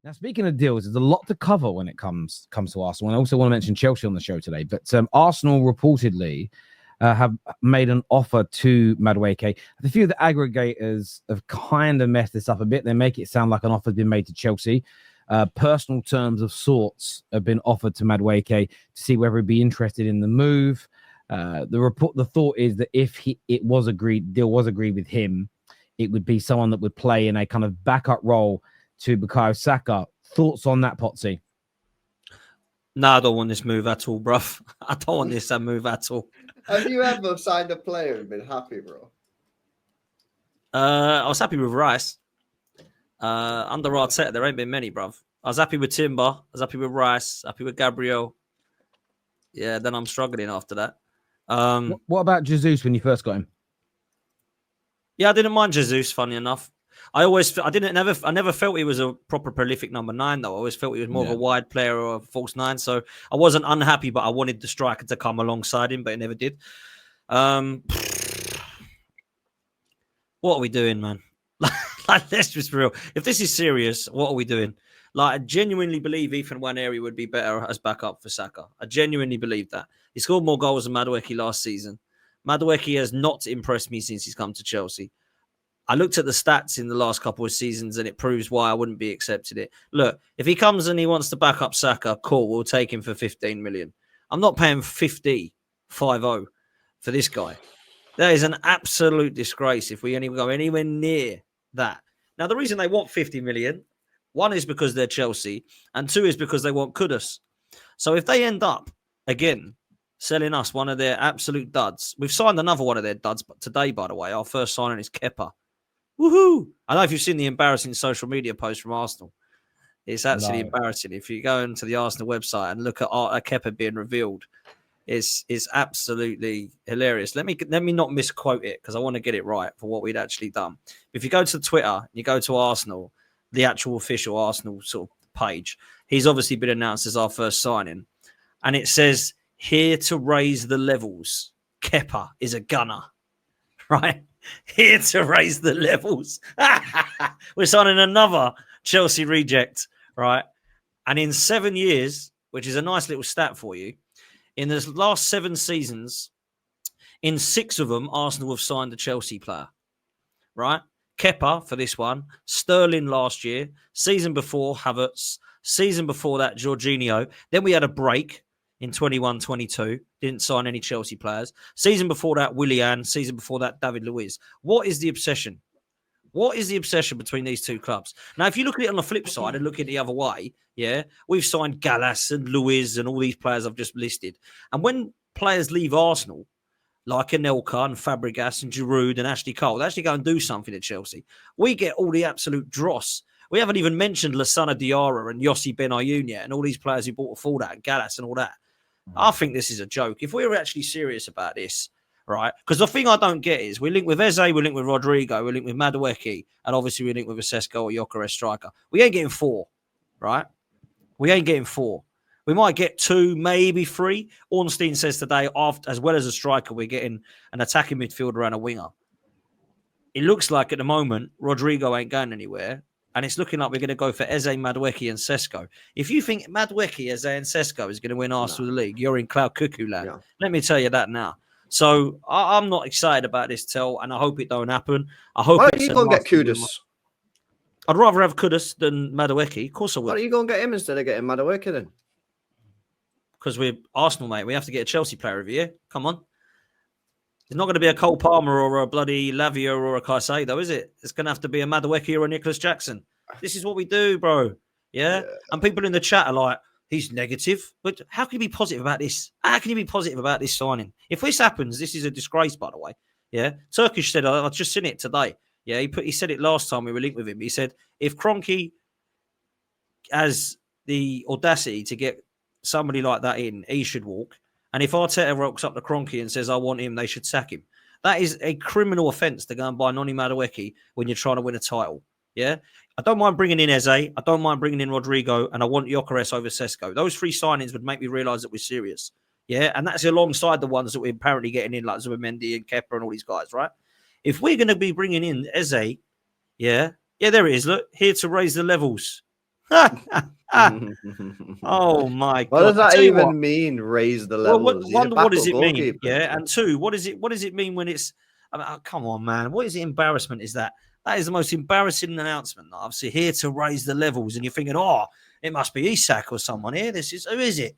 Now, speaking of deals, there's a lot to cover when it comes to Arsenal. And I also want to mention Chelsea on the show today. But Arsenal reportedly have made an offer to Madueke. A few of the aggregators have kind of messed this up a bit. They make it sound like an offer has been made to Chelsea. Personal terms of sorts have been offered to Madueke to see whether he'd be interested in the move. The thought is that if deal was agreed with him, it would be someone that would play in a kind of backup role to Bukayo Saka. Thoughts on that, Potsy? No, I don't want this move at all, bruv. I don't want this move at all. Have you ever signed a player and been happy, bro? I was happy with Rice. Under Arteta, there ain't been many, bruv. I was happy with Timber. I was happy with Rice. Happy with Gabriel. Yeah, then I'm struggling after that. What about Jesus when you first got him? Yeah, I didn't mind Jesus, funny enough. I never felt he was a proper prolific number 9, though. I always felt he was more of a wide player or a false 9. So I wasn't unhappy, but I wanted the striker to come alongside him, but he never did. What are we doing, man? Like, let's just be real. If this is serious, what are we doing? Like, I genuinely believe Ethan Nwaneri would be better as backup for Saka. I genuinely believe that. He scored more goals than Madueke last season. Madueke has not impressed me since he's come to Chelsea. I looked at the stats in the last couple of seasons and it proves why I wouldn't be accepted it. Look, if he comes and he wants to back up Saka, cool, we'll take him for 15 million. I'm not paying 50 for this guy. That is an absolute disgrace if we go anywhere near that. Now, the reason they want 50 million, one is because they're Chelsea, and two is because they want Kudus. So if they end up, again, selling us one of their absolute duds, we've signed another one of their duds today, by the way. Our first signing is Kepa. Woohoo! I don't know if you've seen the embarrassing social media post from Arsenal. It's actually embarrassing. If you go into the Arsenal website and look at Kepa being revealed, it's absolutely hilarious. Let me not misquote it because I want to get it right for what we'd actually done. If you go to Twitter, you go to Arsenal, the actual official Arsenal sort of page, he's obviously been announced as our first signing. And it says, here to raise the levels, Kepa is a gunner, right? Here to raise the levels. We're signing another Chelsea reject, right? And in 7 years, which is a nice little stat for you, in the last 7 seasons, in 6 of them, Arsenal have signed a Chelsea player, right? Kepa for this one, Sterling last year, season before Havertz, season before that Jorginho. Then we had a break in 21-22, didn't sign any Chelsea players. Season before that, Willian. Season before that, David Luiz. What is the obsession? What is the obsession between these two clubs? Now, if you look at it on the flip side and look at it the other way, yeah, we've signed Gallas and Luiz and all these players I've just listed. And when players leave Arsenal, like Anelka and Fabregas and Giroud and Ashley Cole, they actually go and do something at Chelsea. We get all the absolute dross. We haven't even mentioned Lassana Diarra and Yossi Benayoun yet and all these players who bought for that, and Gallas and all that. I think this is a joke. If we were actually serious about this, right? Because the thing I don't get is we link with Eze, we link with Rodrigo, we link with Madueke, and obviously we link with Sesko or Gyökeres striker. We ain't getting 4, right? We ain't getting 4. We might get 2, maybe 3. Ornstein says today, as well as a striker, we're getting an attacking midfielder and a winger. It looks like at the moment, Rodrigo ain't going anywhere. And it's looking like we're going to go for Eze, Madueke, and Sesko. If you think Madueke, Eze, and Sesko is going to win Arsenal the league, you're in cloud cuckoo land. Yeah. Let me tell you that now. So I'm not excited about this, and I hope it don't happen. I hope. Why don't you go and get Kudus? I'd rather have Kudus than Madueke. Of course I would. Why don't you go and get him instead of getting Madueke then? Because we're Arsenal, mate. We have to get a Chelsea player every year. Come on. It's not going to be a Cole Palmer or a bloody Lavia or a Caicedo, is it? It's going to have to be a Madueke or a Nicholas Jackson. This is what we do, bro. Yeah? And people in the chat are like, he's negative. But how can you be positive about this? How can you be positive about this signing? If this happens, this is a disgrace, by the way. Yeah? Turkish said, I've just seen it today. Yeah, he said it last time we were linked with him. He said, if Kroenke has the audacity to get somebody like that in, he should walk. And if Arteta rocks up the Kroenke and says, I want him, they should sack him. That is a criminal offence to go and buy Noni Madueke when you're trying to win a title. Yeah? I don't mind bringing in Eze. I don't mind bringing in Rodrigo. And I want Gyökeres over Sesko. Those 3 signings would make me realise that we're serious. Yeah? And that's alongside the ones that we're apparently getting in, like Zubimendi and Kepa and all these guys, right? If we're going to be bringing in Eze, yeah, there it is. Look, here to raise the levels. Oh my What God! does I that tell you what, even mean? Raise the well, levels. He's a one, what does backup it mean? goalkeeper. Yeah, and two, what does it mean when it's? I mean, oh, come on, man! What is the embarrassment? Is that is the most embarrassing announcement that I've seen here to raise the levels, and you're thinking, oh, it must be Isak or someone here. Who is it?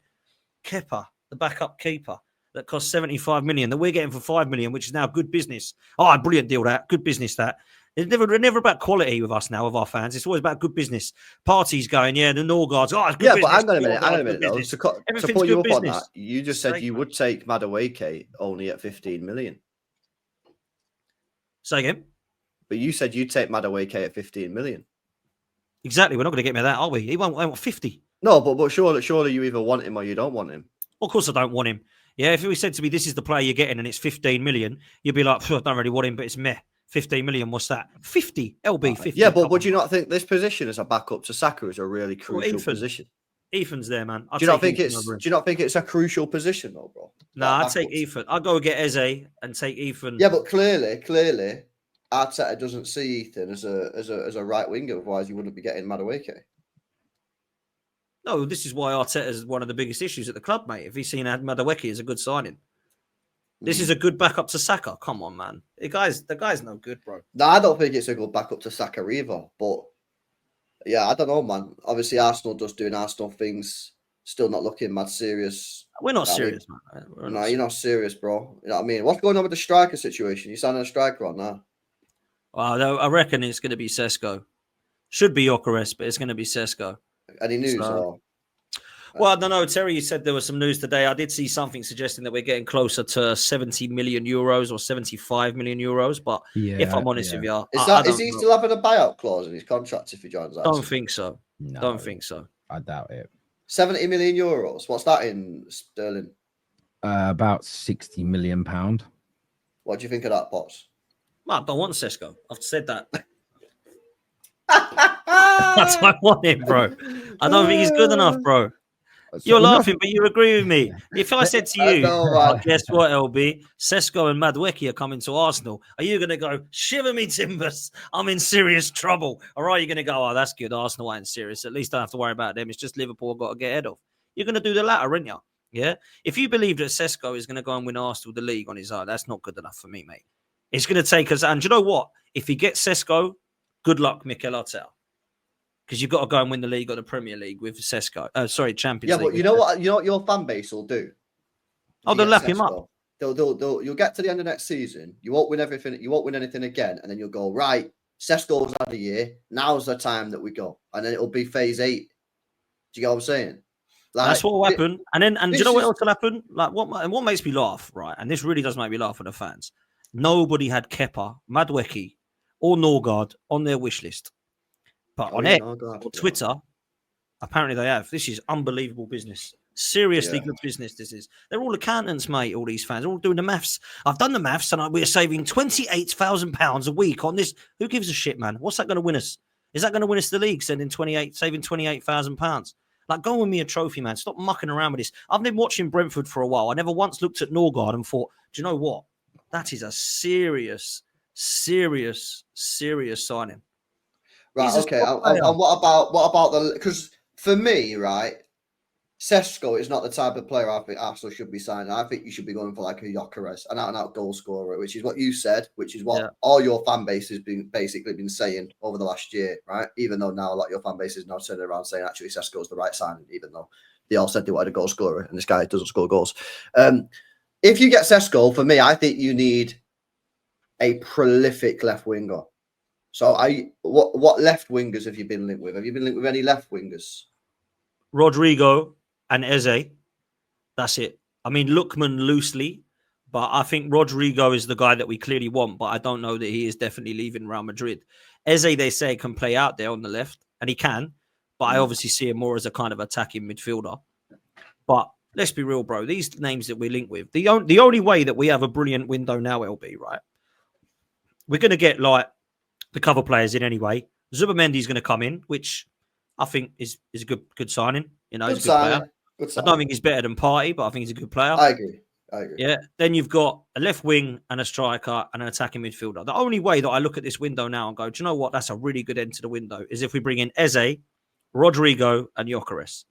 Kepa, the backup keeper that cost 75 million that we're getting for 5 million, which is now good business. Oh, brilliant deal that, good business that. It's never about quality with us now, with our fans. It's always about good business. Parties going, yeah, the Norgards, oh, it's good Yeah, business. but hang on a minute. Norgard's Hang on a good minute, though. business. To Everything's put you good up on business. that, you just said Sake, you man. would take Madueke only at 15 million. Say again. But you said you'd take Madueke at 15 million. Exactly. We're not going to get me that, are we? He won't 50. No, but surely you either want him or you don't want him. Well, of course, I don't want him. Yeah, if he said to me, this is the player you're getting and it's 15 million, you'd be like, I don't really want him, but it's meh. 15 million, what's that? 50, LB, 50. Yeah, but would you not think this position as a backup to Saka is a really crucial position? Ethan's there, man. Do you not think it's a crucial position though, bro? No, I'd take Ethan. I'd go get Eze and take Ethan. Yeah, but clearly, Arteta doesn't see Ethan as a right winger, otherwise he wouldn't be getting Madueke. No, this is why Arteta is one of the biggest issues at the club, mate. If he's seen Madueke as a good signing. This is a good backup to Saka. Come on, man. The guy's no good, bro. No, I don't think it's a good backup to Saka either. But yeah, I don't know, man. Obviously, Arsenal just doing Arsenal things, still not looking mad serious. We're not serious, man. You're not serious, bro. You know what I mean? What's going on with the striker situation? You signing a striker on now? Well, I reckon it's going to be Sesko. Should be Gyökeres, but it's going to be Sesko. Any news? Well, I don't know. Terry, you said there was some news today. I did see something suggesting that we're getting closer to 70 million euros or 75 million euros. But if I'm honest with you, is he still having a buyout clause in his contract if he joins Arsenal? Don't think so. No, don't think so. I doubt it. 70 million euros. What's that in sterling? £60 About £60 million. What do you think of that, Pots? I don't want Sesko. I've said that. I don't want him, bro. I don't think he's good enough, bro. You're laughing, but you agree with me. If I said to you, guess what, LB? Sesko and Madueke are coming to Arsenal. Are you going to go, shiver me timbers, I'm in serious trouble? Or are you going to go, oh, that's good, Arsenal ain't serious. At least I don't have to worry about them. It's just Liverpool I've got to get ahead of. You're going to do the latter, aren't you? Yeah? If you believe that Sesko is going to go and win Arsenal the league on his own, that's not good enough for me, mate. It's going to take us, and you know what? If he gets Sesko, good luck, Mikel Arteta. Because you've got to go and win the league or the Premier League with Sesko. Champions League. Yeah, but you know what? You know what your fan base will do. Oh, they'll lap him up. You'll get to the end of next season. You won't win everything. You won't win anything again, and then you'll go right. Sesko's had a year. Now's the time that we go, and then it'll be phase 8. Do you get what I'm saying? Like, that's what will happen. And do you know what else will happen? Like what makes me laugh, right? And this really does make me laugh for the fans. Nobody had Kepa, Madueke, or Norgard on their wish list. But on Twitter, apparently they have. This is unbelievable business. Seriously good business this is. They're all accountants, mate, all these fans. They're all doing the maths. I've done the maths and we're saving £28,000 a week on this. Who gives a shit, man? What's that going to win us? Is that going to win us the league, saving £28,000? Like, go and win me a trophy, man. Stop mucking around with this. I've been watching Brentford for a while. I never once looked at Norgard and thought, do you know what? That is a serious signing. Right, okay. And what about the... Because for me, right, Sesko is not the type of player I think Arsenal should be signing. I think you should be going for like a Gyökeres, an out-and-out goal scorer, which is what you said, which is what all your fan base has basically been saying over the last year, right? Even though now a lot of your fan base is now turning around saying actually Sesko is the right signing, even though they all said they wanted a goal scorer, and this guy doesn't score goals. If you get Sesko, for me, I think you need a prolific left winger. So what left wingers have you been linked with? Have you been linked with any left wingers? Rodrigo and Eze. That's it. I mean, Lookman loosely, but I think Rodrigo is the guy that we clearly want, but I don't know that he is definitely leaving Real Madrid. Eze, they say, can play out there on the left, and he can, but I obviously see him more as a kind of attacking midfielder. But let's be real, bro. These names that we link with, the only way that we have a brilliant window now, LB, right? We're going to get like the cover players in anyway. Zubamendi's going to come in, which I think is a good signing. You know, he's a good player. I don't think he's better than Partey, but I think he's a good player. I agree. Yeah. Then you've got a left wing and a striker and an attacking midfielder. The only way that I look at this window now and go, do you know what? That's a really good end to the window is if we bring in Eze, Rodrigo, and Gyökeres.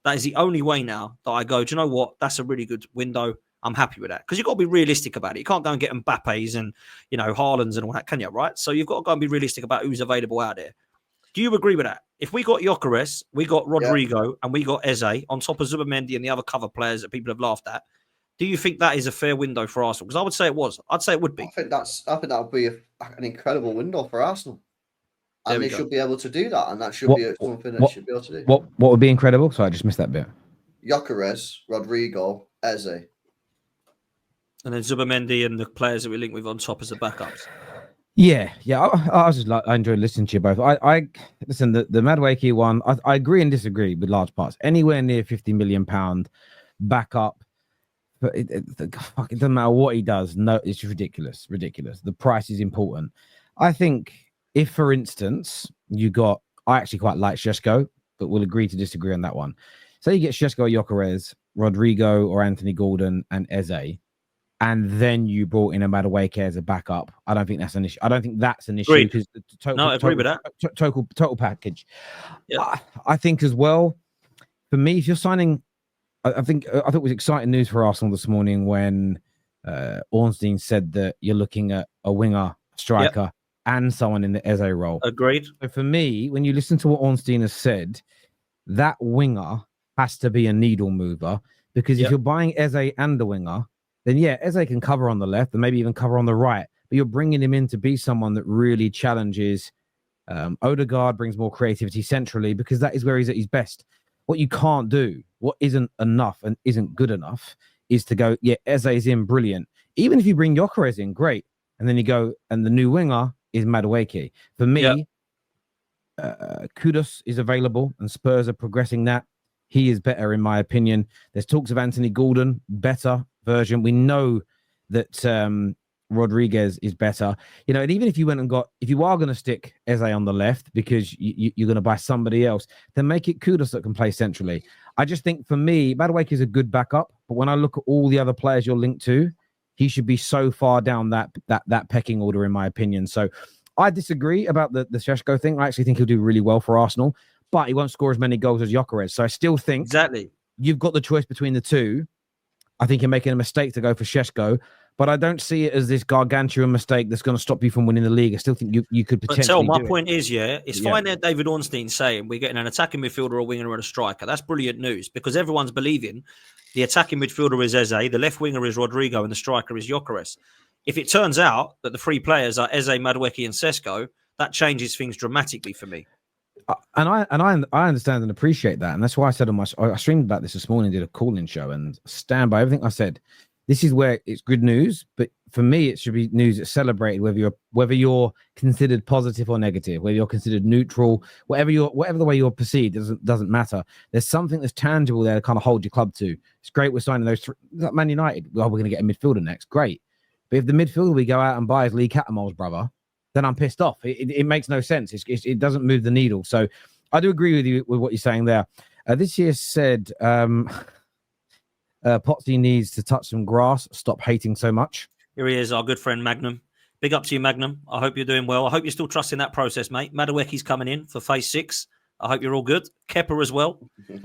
That is the only way now that I go, do you know what? That's a really good window. I'm happy with that. Because you've got to be realistic about it. You can't go and get Mbappe's and, Haaland's and all that, can you? Right? So you've got to go and be realistic about who's available out there. Do you agree with that? If we got Gyökeres, we got Rodrigo, and we got Eze on top of Zubamendi and the other cover players that people have laughed at, do you think that is a fair window for Arsenal? Because I would say it was. I'd say it would be. I think that would be an incredible window for Arsenal. And they should be able to do that, and that should be something they should be able to do. What would be incredible? Sorry, I just missed that bit. Gyökeres, Rodrigo, Eze. And then Zubamendi and the players that we link with on top as the backups. Yeah. I was just I enjoyed listening to you both. I listen, the Madueke one, I agree and disagree with large parts. Anywhere near £50 million backup, but it doesn't matter what he does. No, it's ridiculous. The price is important. I think if, for instance, I actually quite like Šeško, but we'll agree to disagree on that one. So you get Šeško, Gyökeres, Rodrigo or Anthony Gordon and Eze, and then you brought in a Madueke as a backup. I don't think that's an issue. I don't think that's an issue because I agree with that. Total package. Yeah. I think as well, for me, if you're signing, I think it was exciting news for Arsenal this morning when Ornstein said that you're looking at a winger, striker, and someone in the Eze role. Agreed. So for me, when you listen to what Ornstein has said, that winger has to be a needle mover, because if you're buying Eze and the winger, then Eze can cover on the left and maybe even cover on the right, but you're bringing him in to be someone that really challenges. Odegaard brings more creativity centrally because that is where he's at his best. What you can't do, what isn't enough and isn't good enough, is to go, Eze is in, brilliant. Even if you bring Gyökeres in, great. And then you go, and the new winger is Madueke. For me, Kudus is available and Spurs are progressing that. He is better, in my opinion. There's talks of Anthony Gordon, better version. We know that Rodriguez is better. And even if you went and if you are going to stick Eze on the left because you're going to buy somebody else, then make it Kudus that can play centrally. I just think for me, Madueke is a good backup, but when I look at all the other players you're linked to, he should be so far down that pecking order, in my opinion. So I disagree about the Šeško thing. I actually think he'll do really well for Arsenal, but he won't score as many goals as Gyökeres. So I still think you've got the choice between the two. I think you're making a mistake to go for Šeško, but I don't see it as this gargantuan mistake that's going to stop you from winning the league. I still think you could potentially. But my point is, it's fine that David Ornstein saying we're getting an attacking midfielder, a winger, and a striker. That's brilliant news because everyone's believing the attacking midfielder is Eze, the left winger is Rodrigo, and the striker is Gyökeres. If it turns out that the three players are Eze, Madueke, and Šeško, that changes things dramatically for me. And I understand and appreciate that, and that's why I said I streamed about this morning, did a call-in show, and stand by everything I said. This is where it's good news, but for me, it should be news that's celebrated, whether you're considered positive or negative, whether you're considered neutral, whatever the way you're perceived doesn't matter. There's something that's tangible there to kind of hold your club to. It's great we're signing those three. Like Man United, we're going to get a midfielder next, great. But if the midfielder we go out and buy is Lee Catamol's brother, then I'm pissed off. It makes no sense. It doesn't move the needle. So I do agree with you with what you're saying there. This year said Potsy needs to touch some grass. Stop hating so much. Here he is, our good friend Magnum. Big up to you, Magnum. I hope you're doing well. I hope you're still trusting that process, mate. Madueke's coming in for phase 6. I hope you're all good. Kepper as well.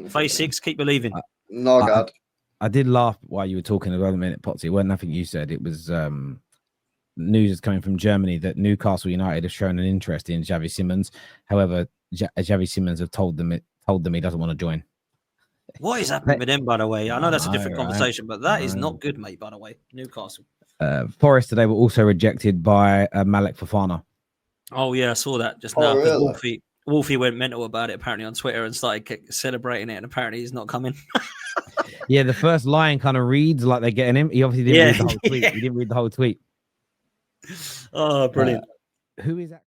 Phase 6, keep believing. No, God. I did laugh while you were talking about a minute, Potsy. It wasn't nothing you said. It was news is coming from Germany that Newcastle United have shown an interest in Xavi Simons. However, Xavi Simons have told them he doesn't want to join. What is happening with them, by the way? I know that's a different conversation, but that is not good, mate, by the way. Newcastle. Forest today were also rejected by Malek Fofana. Oh, yeah, I saw that just now. Really? Wolfie went mental about it, apparently, on Twitter and started celebrating it, and apparently he's not coming. Yeah, the first line kind of reads like they're getting him. He obviously didn't read the whole tweet. He didn't read the whole tweet. Oh, brilliant. Who is that?